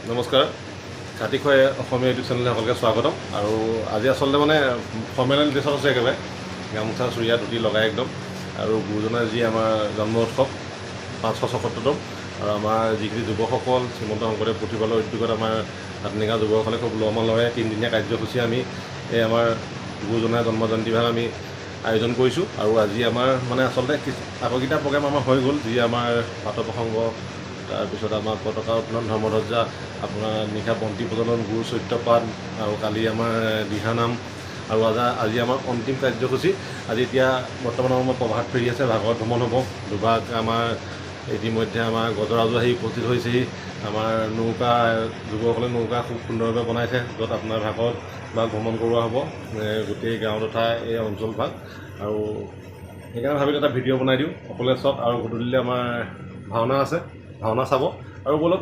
নমস্কাৰ খাতি খোৱা অসমীয়া ইউটিউব চেনেললৈ সকলোকে স্বাগতম আৰু আজি আচলতে মানে ফৰ্মেল ড্ৰেছত আছে একেবাৰে গামোচা চুৰিয়া ধুতি লগাই একদম আৰু গুৰুজনাৰ যি আমাৰ জন্ম উৎসৱ 576তম আৰু আমাৰ যিখিনি যুৱকসকল শ্ৰীমন্ত শংকৰদেৱ পুথিভঁৰালৰ উদ্যোগত আমাৰ আত্মনিকা যুৱকসকলে খুব উলহ মালহেৰে 3 দিনীয়া কাৰ্যসূচী আমি এই আমাৰ গুৰুজনাৰ জন্ম জয়ন্তীভাগ আমি আয়োজন কৰিছোঁ আৰু আজি আমাৰ মানে আচলতে আগৰকেইটা প্ৰগ্ৰাম আমাৰ হৈ গ'ল যি আমাৰ পাত প্ৰসংগ তাৰপিছত আমাৰ পতাকা উত্তোলন ধৰ্মধ্বজা আপোনাৰ নিশা বন্তি প্ৰজ্বলন গুৰু চৈত্যপাঠ আৰু কালি আমাৰ দিহানাম আৰু আজি আমাৰ অন্তিম কাৰ্যসূচী আজি এতিয়া বৰ্তমান আমাৰ প্ৰভাত ফেৰি আছে ভাগৱত ভ্ৰমণ হ'ব দুভাগ আমাৰ ইতিমধ্যে আমাৰ গজৰাজু আহি উপস্থিত হৈছেহি আমাৰ নৌকা যুৱকসকলে নৌকা খুব সুন্দৰভাৱে বনাইছে য'ত আপোনাৰ ভাগৱত বা ভ্ৰমণ কৰোৱা হ'ব গোটেই গাঁও তথা এই অঞ্চলভাগ আৰু সেইকাৰণে ভাবিলোঁ এটা ভিডিঅ' বনাই দিওঁ সকলোৱে চাওক আৰু গধূলিলৈ আমাৰ ভাওনা আছে ভাওনা চাব আৰু বলক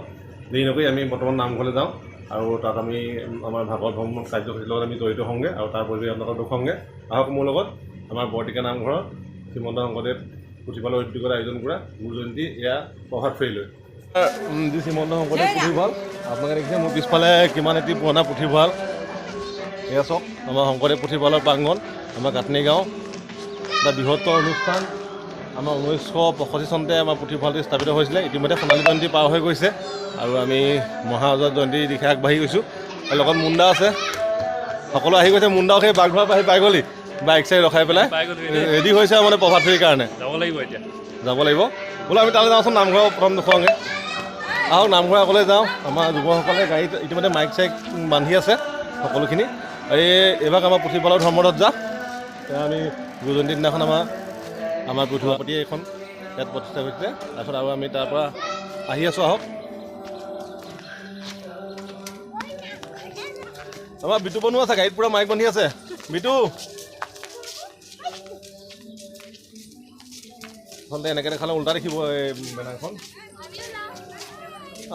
দেৰি নকৰি আমি বৰ্তমান নামঘৰলৈ যাওঁ আৰু তাত আমি আমাৰ ভাগৱত ভ্ৰমণ কাৰ্যসূচীৰ লগত আমি জড়িত হওঁগৈ আৰু তাৰ পৰিৱেশ আপোনালোকক দেখুৱাওঁগৈ আহক মোৰ লগত আমাৰ বৰটিকা নামঘৰত শ্ৰীমন্ত শংকৰদেৱ পুথিভঁৰালৰ উদ্যোগত আয়োজন কৰা গুৰু জয়ন্তী এয়া প্ৰভাত ফেৰিলৈ যি শ্ৰীমন্ত শংকৰদেৱ পুথিভঁৰাল আপোনালোকে দেখিছে মোৰ পিছফালে কিমান এটি পুৰণা পুথিভঁৰাল এয়া চাওক আমাৰ শংকৰদেৱ পুথিভঁৰালৰ প্ৰাংগণ আমাৰ কাটনি গাঁও এটা বৃহত্তৰ অনুষ্ঠান আমাৰ 1965 চনতে আমাৰ পুথিভঁৰালটো স্থাপিত হৈছিলে ইতিমধ্যে সোণালী জয়ন্তী পাৰ হৈ গৈছে আৰু আমি মহাজৰ জয়ন্তীৰ দিশে আগবাঢ়ি গৈছোঁ আৰু লগত মুণ্ডা আছে সকলো আহি গৈছে মুণ্ডাও সেই বাঘঘৰ আহি পাই গ'লি বাইক চাইক ৰখাই পেলাই ৰেডি হৈছে আৰু মানে প্ৰভাত ফেৰিৰ কাৰণে যাব লাগিব বোলো আমি তালৈ যাওঁচোন নামঘৰ প্ৰথম দেখুৱাওঁগৈ আহক নামঘৰ আগলৈ যাওঁ আমাৰ যুৱকসকলে গাড়ীত ইতিমধ্যে মাইক চাইক বান্ধি আছে সকলোখিনি এইভাগ আমাৰ পুথিভঁৰালৰ ধৰ্মধ্বজা আমি গুৰু জয়ন্তীৰ দিনাখন আমাৰ পুথিভঁৰালপতি এখন ইয়াত প্ৰতিষ্ঠা হৈছে তাৰপিছত আৰু আমি তাৰ পৰা আহি আছোঁ আহক আমাৰ বিটু বনোৱা আছে গাড়ীত পূৰা মাইক বান্ধি আছে বিটু আচলতে এনেকৈ দেখালে উল্টা দেখিব এই বেনাৰখন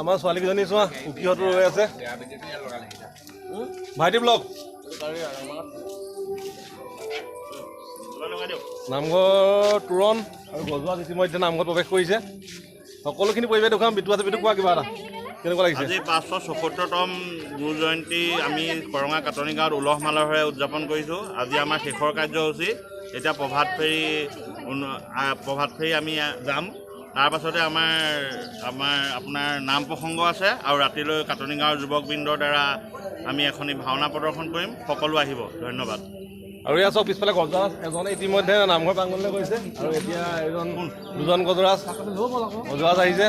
আমাৰ ছোৱালীকেইজনী চোৱা উকিহঁতো ৰৈ আছে ভাইটি ব্লক নামঘৰ তোৰণ আৰু গজোৱাত ইতিমধ্যে নামঘৰত প্ৰৱেশ কৰিছে সকলোখিনি পৰিৱেশ দেখুৱাম বিটু আছে বিটু কোৱা কিবা এটা কেনেকুৱা লাগিছে আজি 576তম গুৰু জয়ন্তী আমি কৰঙা কাটনি গাঁৱত উলহ মালহেৰে উদযাপন কৰিছোঁ আজি আমাৰ শেষৰ কাৰ্যসূচী এতিয়া প্ৰভাত ফেৰি আমি যাম তাৰ পাছতে আপোনাৰ নাম প্ৰসংগ আছে আৰু ৰাতিলৈ কাটনি গাঁৱৰ যুৱকবৃন্দৰ দ্বাৰা আমি এখনি ভাওনা প্ৰদৰ্শন কৰিম সকলো আহিব ধন্যবাদ আৰু এয়া চব পিছফালে গজৰাজ এজনে ইতিমধ্যে নামঘৰ প্ৰাংগণলৈ গৈছে আৰু এতিয়া দুজন গজৰাজ আহিছে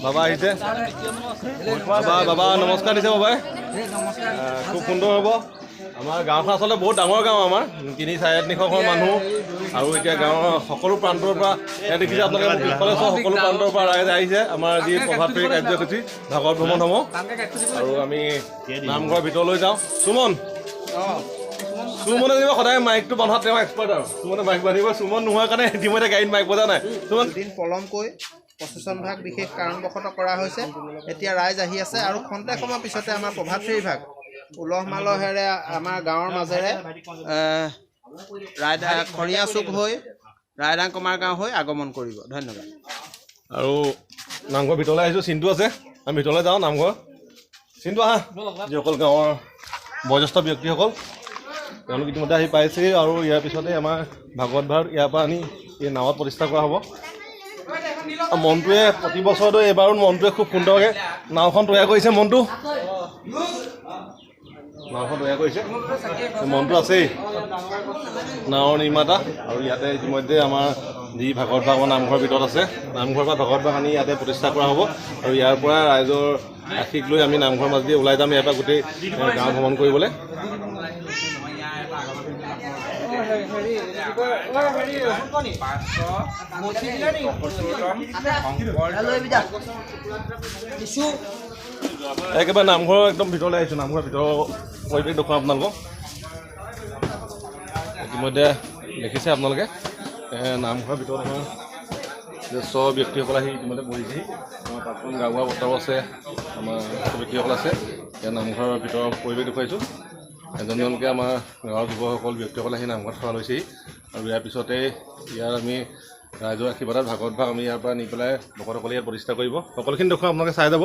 বাবা আহিছে বাবা নমস্কাৰ দিছে বাবাই খুব সুন্দৰ হ'ব আমাৰ গাঁওখন আচলতে বহুত ডাঙৰ গাঁও আমাৰ 3-4.5 ঘৰ মানুহ আৰু এতিয়া গাঁৱৰ সকলো প্ৰান্তৰ পৰা ইয়াত দেখিছে আপোনালোকে পিছফালে চোৱা সকলো প্ৰান্তৰ পৰা ৰাইজ আহিছে আমাৰ যি প্ৰভাত ফেৰি কাৰ্যসূচী ভাগৱত ভ্ৰমণ হ'ব আৰু আমি নামঘৰৰ ভিতৰলৈ যাওঁ সুমনে যেনিবা সদায় মাইকটো বন্ধত তেওঁ এক্সপাৰ্ট আৰু সুমনে মাইক বান্ধিব সুমন নোহোৱাৰ কাৰণে ইতিমধ্যে গাড়ীত মাইক বজা নাই সুমন দিন পলমকৈ প্ৰচেচন ভাগ বিশেষ কাৰণবশতঃ কৰা হৈছে এতিয়া ৰাইজ আহি আছে আৰু খন্তেক সময় পিছতে আমাৰ প্ৰভাত ফেৰি ভাগ উলহ মালহেৰে আমাৰ গাঁৱৰ মাজেৰে খৰিয়া চুক হৈ ৰাইদাং কমাৰ গাঁও হৈ আগমন কৰিব ধন্যবাদ আৰু নামঘৰ ভিতৰলৈ আহিছোঁ চিন্তু আছে আমি ভিতৰলৈ যাওঁ নামঘৰ চিন্তু আহা যিসকল গাঁৱৰ বয়োজ্যেষ্ঠ ব্যক্তিসকল তেওঁলোক ইতিমধ্যে আহি পাইছেই আৰু ইয়াৰ পিছতে আমাৰ ভাগৱত ভাগ ইয়াৰ পৰা আনি এই নাৱত প্ৰতিষ্ঠা কৰা হ'ব মনটোৱে প্ৰতি বছৰতো এইবাৰো মনটোৱে খুব সুন্দৰকৈ নাওখন তৈয়াৰ কৰিছে নাওখন তৈয়াৰ কৰিছে মনটো আছেই নাৱৰ নিৰ্মাতা আৰু ইয়াতে ইতিমধ্যে আমাৰ যি ভাগৱত ভাগ নামঘৰৰ ভিতৰত আছে নামঘৰৰ পৰা ভাগৱত ভাগ আনি ইয়াতে প্ৰতিষ্ঠা কৰা হ'ব আৰু ইয়াৰ পৰা ৰাইজৰ আশীষ লৈ আমি নামঘৰৰ মাজেদি ওলাই যাম ইয়াৰ পৰা গোটেই গাঁও ভ্ৰমণ কৰিবলৈ একেবাৰে নামঘৰৰ একদম ভিতৰলৈ আহিছোঁ নামঘৰৰ ভিতৰৰ পৰিৱেশ দেখুৱাম আপোনালোকক ইতিমধ্যে দেখিছে আপোনালোকে নামঘৰৰ ভিতৰত আমাৰ জ্যেষ্ঠ ব্যক্তিসকল আহি ইতিমধ্যে বহিছেহি আমাৰ প্ৰাক্তন গাঁওবুঢ়া বৰ্তাও আছে আমাৰ ব্যক্তিসকল আছে ইয়াৰ নামঘৰৰ ভিতৰৰ পৰিৱেশ দেখুৱাইছোঁ এজনজনকৈ আমাৰ গাঁৱৰ যুৱকসকল ব্যক্তিসকল আহি নামঘৰত সেৱা লৈছেহি আৰু ইয়াৰ পিছতে ইয়াৰ আমি ৰাইজৰ আশীৰ্বাদত ভাগত ভাগ আমি ইয়াৰ পৰা নি পেলাই ভকতসকলে ইয়াত প্ৰতিষ্ঠা কৰিব। সকলোখিনি দেখুৱাম, আপোনালোকে চাই যাব।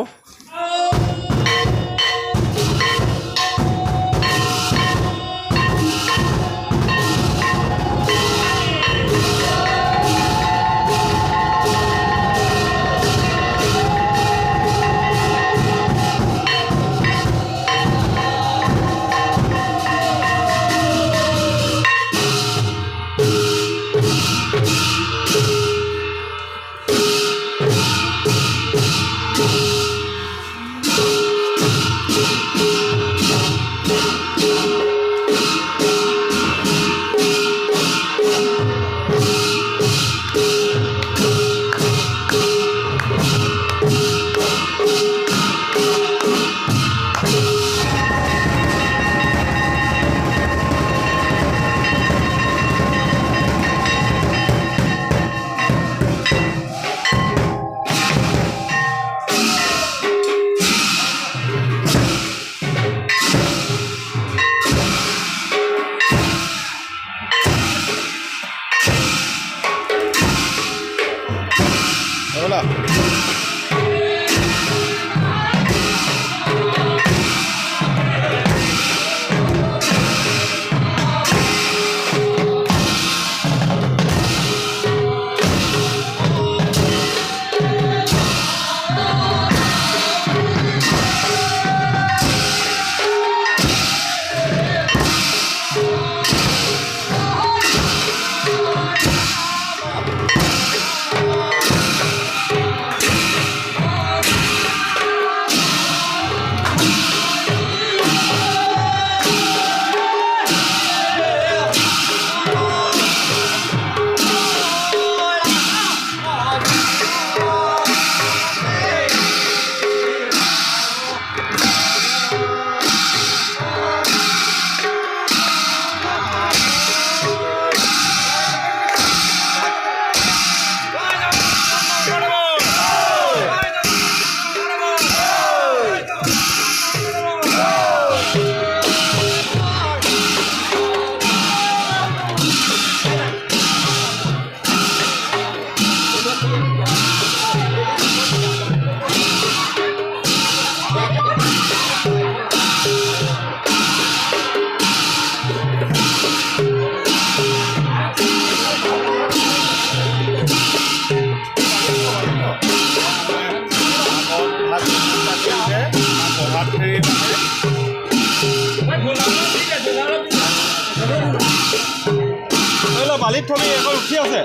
বালিত থবি এখন উঠি আছে।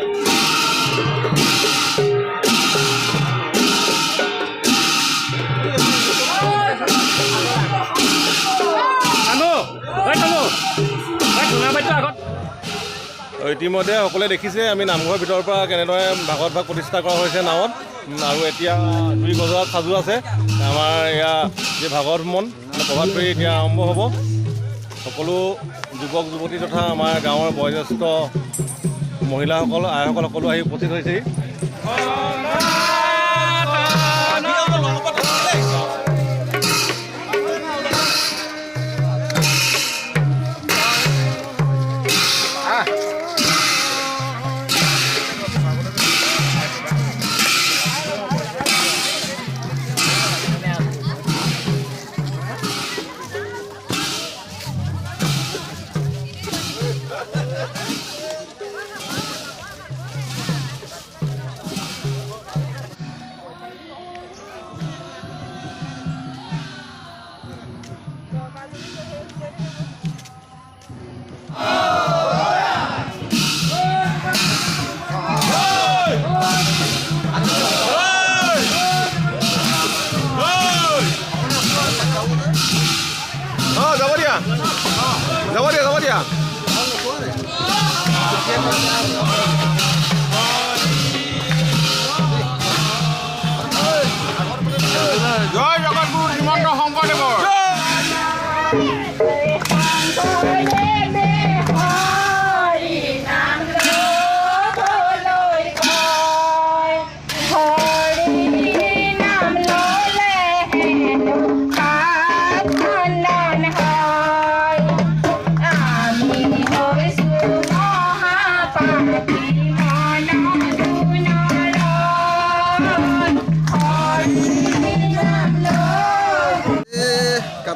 ইতিমধ্যে সকলোৱে দেখিছে আমি নামঘৰৰ ভিতৰৰ পৰা কেনেদৰে ভাগত ভাগ প্ৰতিষ্ঠা কৰা হৈছে নাৱত, আৰু এতিয়া 2 বজাত সাজু আছে আমাৰ এয়া যি ভাগৱত মন প্ৰভাত ফেৰী এতিয়া আৰম্ভ হ'ব। সকলো যুৱক যুৱতী তথা আমাৰ গাঁৱৰ বয়োজ্যেষ্ঠ মহিলাসকল আইসকল সকলো আহি উপস্থিত হৈছেহি।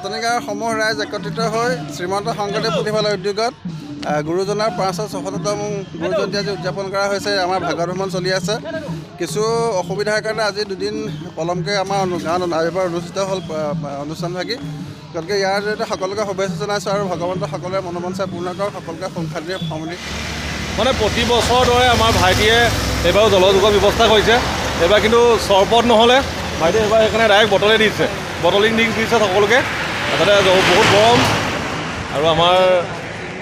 কাটনি গাঁৱৰ সমূহ ৰাইজ একত্ৰিত হৈ শ্ৰীমন্ত শংকৰদেৱ পুথিভঁৰালৰ উদ্যোগত গুৰুজনাৰ 564তম গুৰু জয়ন্তী আজি উদযাপন কৰা হৈছে। আমাৰ ভাগৱত ভ্ৰমণ চলি আছে। কিছু অসুবিধাৰ কাৰণে আজি দুদিন পলমকৈ আমাৰ গাঁৱত এইবাৰ অনুষ্ঠিত হ'ল অনুষ্ঠানভাগি। গতিকে ইয়াৰ জৰিয়তে সকলোকে শুভেচ্ছা জনাইছোঁ আৰু ভগৱন্তৰ সকলোৰে মনোবাঞ্ছা পূৰ্ণ কৰক, সকলোকে সংখ্যালঘু সমৃদ্ধি। মানে প্ৰতি বছৰৰ দৰে আমাৰ ভাইটিয়ে এইবাৰো জলযোগৰ ব্যৱস্থা কৰিছে। এইবাৰ কিন্তু চৰবত নহ'লে ভাইটিয়ে এইবাৰ সেইকাৰণে ডাইৰেক্ট বটলে দিছে, বটলিং দি দিছে সকলোকে। তাতে বহুত গৰম আৰু আমাৰ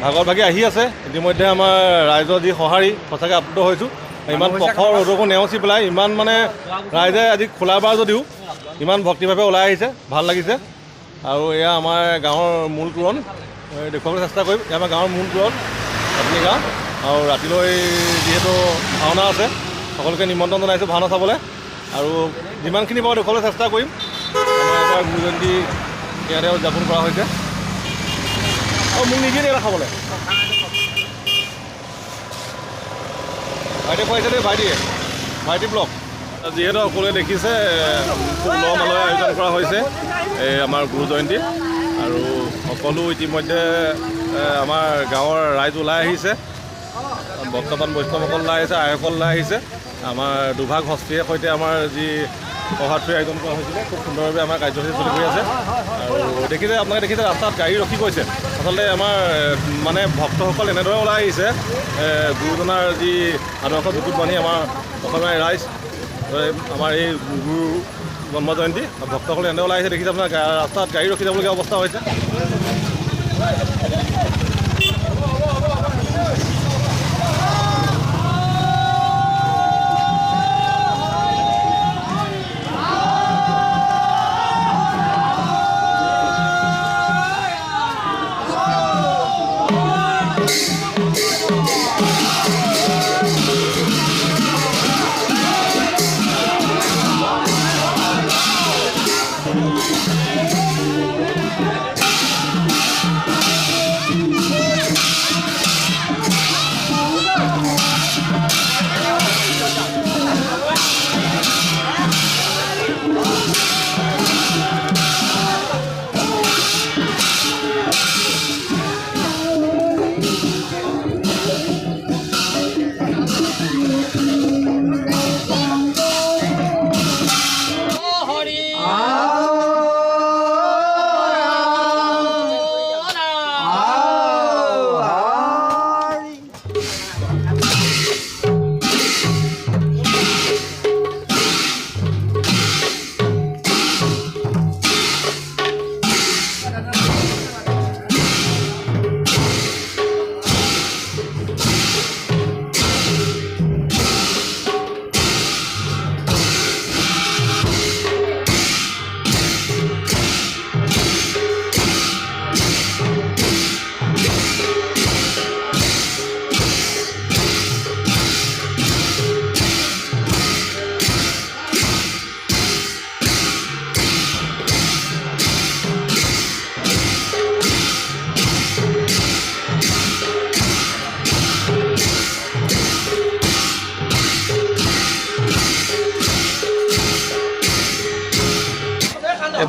ভাগত ভাগি আহি আছে। ইতিমধ্যে আমাৰ ৰাইজৰ যি সঁহাৰি সঁচাকৈ আপ্লুত হৈছোঁ। ইমান প্ৰখৰ ৰ'দকো নেওচি পেলাই ইমান মানে ৰাইজে আজি খোলা বাৰ যদিও ইমান ভক্তিভাৱে ওলাই আহিছে, ভাল লাগিছে। আৰু এয়া আমাৰ গাঁৱৰ মূল তোৰণ দেখুৱাবলৈ চেষ্টা কৰিম। এয়া আমাৰ গাঁৱৰ মূল তোৰণ কাটনি গাঁও। আৰু ৰাতিলৈ যিহেতু ভাওনা আছে, সকলোকে নিমন্ত্ৰণ জনাইছোঁ ভাওনা চাবলৈ। আৰু যিমানখিনি পাৰোঁ দেখুৱাবলৈ চেষ্টা কৰিম। আমাৰ এবাৰ গুৰু জয়ন্তী ইয়াতে উদযাপন কৰা হৈছে। আৰু মোক নিদিয়ে এটা খাবলৈ ভাইটিয়ে খুৱাইছে দেই, ভাইটি ব্লগ। যিহেতু সকলোৱে দেখিছে উলহ মালহে আয়োজন কৰা হৈছে এই আমাৰ গুৰু জয়ন্তী। আৰু সকলো ইতিমধ্যে আমাৰ গাঁৱৰ ৰাইজ ওলাই আহিছে, বৰ্তমান বৈষ্ণৱসকল ওলাই আহিছে, আইসকল ওলাই আহিছে। আমাৰ দুভাগ হস্তীৰ সৈতে আমাৰ যি সভাত্ৰী আয়োজন কৰা হৈছিলে খুব সুন্দৰভাৱে আমাৰ কাৰ্যসূচী চলি গৈ আছে। আৰু আপোনালোকে দেখিছে ৰাস্তাত গাড়ী ৰখি গৈছে। আচলতে আমাৰ মানে ভক্তসকল এনেদৰে ওলাই আহিছে, গুৰুজনাৰ যি আদৰ্শ বুকুত বান্ধি আমাৰ অসমীয়া ৰাইজ আমাৰ এই গুৰু জন্ম জয়ন্তী ভক্তসকলে এনেদৰে ওলাই আহিছে। দেখিছে আপোনাৰ ৰাস্তাত গাড়ী ৰখি যাবলগীয়া অৱস্থা হৈছে।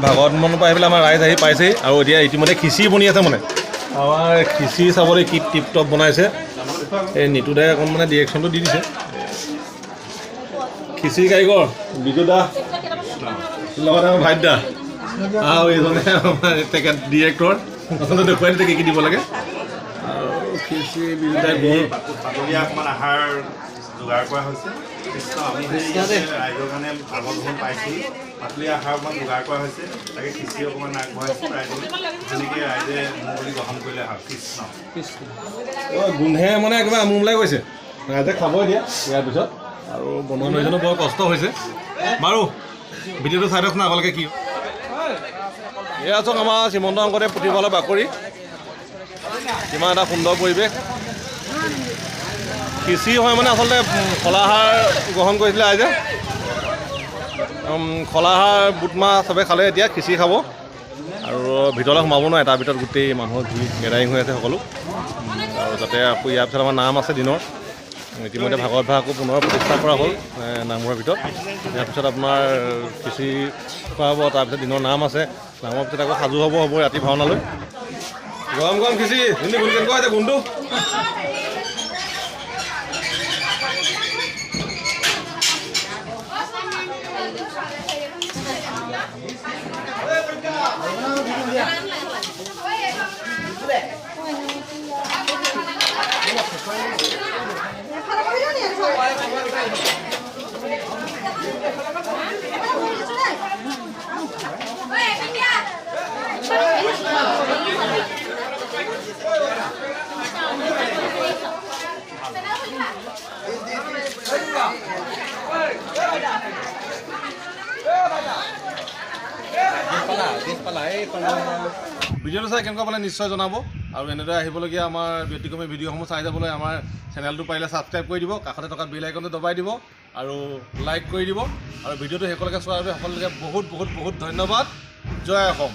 ভাগৱত মনৰ পৰা আহি পেলাই আমাৰ ৰাইজ আহি পাইছেহি। আৰু এতিয়া ইতিমধ্যে খিচিৰি বনি আছে। মানে আমাৰ খিচিৰি চাবলৈ কি টিপ টপ বনাইছে। এই নিতু দাই অকণ মানে ডিৰেকশ্যনটো দি দিছে। খিচিৰি কাৰিকৰ বিজু দা লগত আমাৰ ভাইট দা আৰু এইজনে আমাৰ তেখেত ডিৰেক্টৰ আচলতে দেখুৱাই দিছে কি কি দিব লাগে। আৰু খিচিৰি বিজু দাই পাতলীয়া অকণমান আহাৰ যোগাৰ কৰা হৈছে। ৰাইজৰ কাৰণে ভাগৱত ভ্ৰমণ পাইছেহি, পাতলীয়া আহাৰ অকণমান যোগাৰ কৰা হৈছে। তাকে খিচিৰি অকণমান আগবঢ়াইছে ৰাইজে, যেনেকৈ ৰাইজে মোৰ বুলি গ্ৰহণ কৰিলে আহাৰ কৃষ্ণ গোন্ধে মানে একেবাৰে আমোলাই গৈছে। ৰাইজে খাব এতিয়া ইয়াৰ পিছত। আৰু বনোৱা নৈজনো বৰ কষ্ট হৈছে। বাৰু ভিডিঅ'টো চাই দিয়কচোন আগলৈকে কি এয়া চাওক আমাৰ শ্ৰীমন্ত শংকৰদেৱ পুথিভঁৰালৰ বাকৰি। কিমান এটা সুন্দৰ পৰিৱেশ। খিচিৰি হয় মানে আচলতে ফলাহাৰ গ্ৰহণ কৰিছিলে ৰাইজে। ফলাহাৰ বুটমাহ চবে খালে, এতিয়া খিচিৰি খাব। আৰু ভিতৰলৈ সোমাব নোৱাৰে, তাৰ ভিতৰত গোটেই মানুহৰ ভিৰ গেডাৰিং হৈ আছে সকলো। আৰু যাতে আকৌ ইয়াৰ পিছত আমাৰ নাম আছে দিনৰ ইতিমধ্যে ভাগৱত ভাগ আকৌ পুনৰ প্ৰতিষ্ঠা কৰা হ'ল নামঘৰৰ ভিতৰত। ইয়াৰ পিছত আপোনাৰ খিচিৰি খোৱা হ'ব, তাৰপিছত দিনৰ নাম আছে, নামৰ পিছত আকৌ সাজু হ'ব ৰাতি ভাওনালৈ। গৰম গৰম খিচিৰি কেনেকুৱা হৈছে গোন্ধটো? ভিডিঅ'টো চাই কেনেকুৱা পালে নিশ্চয় জনাব, আৰু এনেদৰে আহিবলগীয়া আমাৰ ব্যতিক্ৰমী ভিডিঅ'সমূহ চাই যাবলৈ আমাৰ চেনেলটো পাৰিলে ছাবস্ক্ৰাইব কৰি দিব, কাষতে থকা বেল আইকনটো দবাই দিব আৰু লাইক কৰি দিব, আৰু ভিডিঅ'টো শেষলৈকে চোৱাৰ বাবে সকলোকে বহুত বহুত বহুত ধন্যবাদ। জয় অসম।